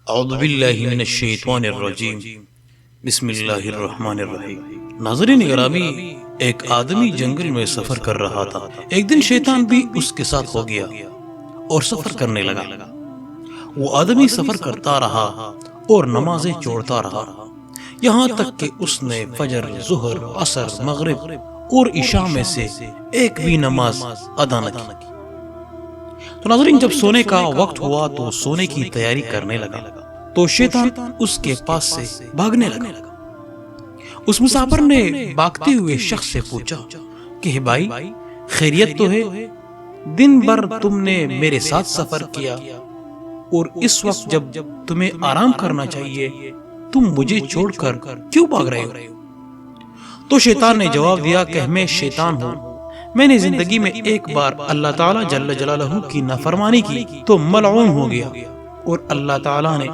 اعوذ باللہ من الشیطان الرجیم بسم اللہ الرحمن الرحیم۔ ناظرین گرامی، ایک آدمی جنگل میں سفر کر رہا تھا۔ ایک دن شیطان بھی اس کے ساتھ ہو گیا اور سفر کرنے لگا۔ وہ آدمی سفر کرتا رہا اور نمازیں چھوڑتا رہا، یہاں تک کہ اس نے فجر، ظہر، عصر، مغرب اور عشاء میں سے ایک بھی نماز ادا نہ کی۔ تو ناظرین، جب سونے کا وقت ہوا تو سونے کی تیاری کرنے لگا تو شیطان اس کے پاس سے بھاگنے لگا۔ اس مسافر نے بھاگتے ہوئے شخص سے پوچھا کہ بھائی، خیریت تو ہے؟ دن بھر تم نے میرے ساتھ سفر کیا اور اس وقت جب تمہیں آرام کرنا چاہیے تم مجھے چھوڑ کر کیوں بھاگ رہے ہو؟ تو شیطان نے جواب دیا کہ میں شیطان ہوں، میں نے زندگی میں ایک بار اللہ تعالیٰ جل جلالہ کی نافرمانی کی تو ملعون ہو گیا اور اللہ تعالیٰ نے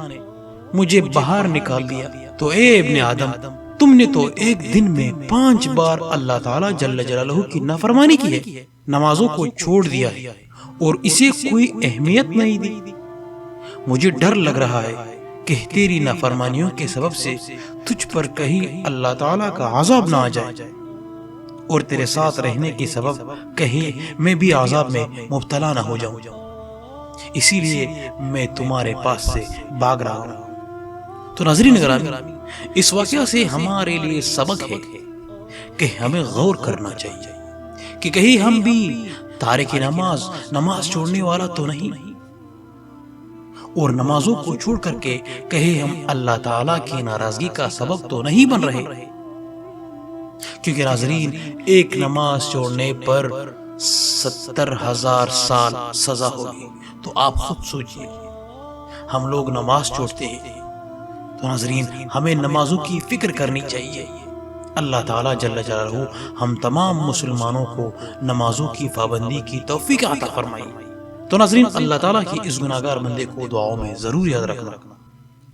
مجھے باہر نکال دیا۔ تو اے ابن آدم، تم نے تو ایک دن میں 5 بار اللہ تعالیٰ جل جلالہ کی نافرمانی کی ہے، نمازوں کو چھوڑ دیا ہے اور اسے کوئی اہمیت نہیں دی۔ مجھے ڈر لگ رہا ہے کہ تیری نافرمانیوں کے سبب سے تجھ پر کہیں اللہ تعالیٰ کا عذاب نہ آ جائے اور تیرے ساتھ رہنے کے سبب کہیں میں بھی عذاب میں مبتلا نہ ہو جاؤں، اسی لیے میں تمہارے پاس سے بھاگ رہا ہوں۔ تو ناظرین گرامی، اس واقعہ سے ہمارے لیے سبق ہے کہ ہمیں غور کرنا چاہیے کہ کہیں ہم بھی تارک نماز چھوڑنے والا تو نہیں، اور نمازوں کو چھوڑ کر کے کہیں ہم اللہ تعالیٰ کی ناراضگی کا سبب تو نہیں بن رہے، کیونکہ ناظرین، ایک نماز چھوڑنے پر 70,000 سال سزا ہوگی۔ تو آپ خود سوچئے، ہم لوگ نماز چھوڑتے ہیں، تو ناظرین ہمیں نمازوں کی فکر کرنی چاہیے۔ اللہ تعالیٰ جل جلالہ ہم تمام مسلمانوں کو نمازوں کی پابندی کی توفیق عطا فرمائے۔ تو ناظرین، اللہ تعالیٰ کی اس گناہگار بندے کو دعاؤں میں ضرور یاد رکھنا۔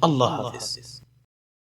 اللہ حافظ۔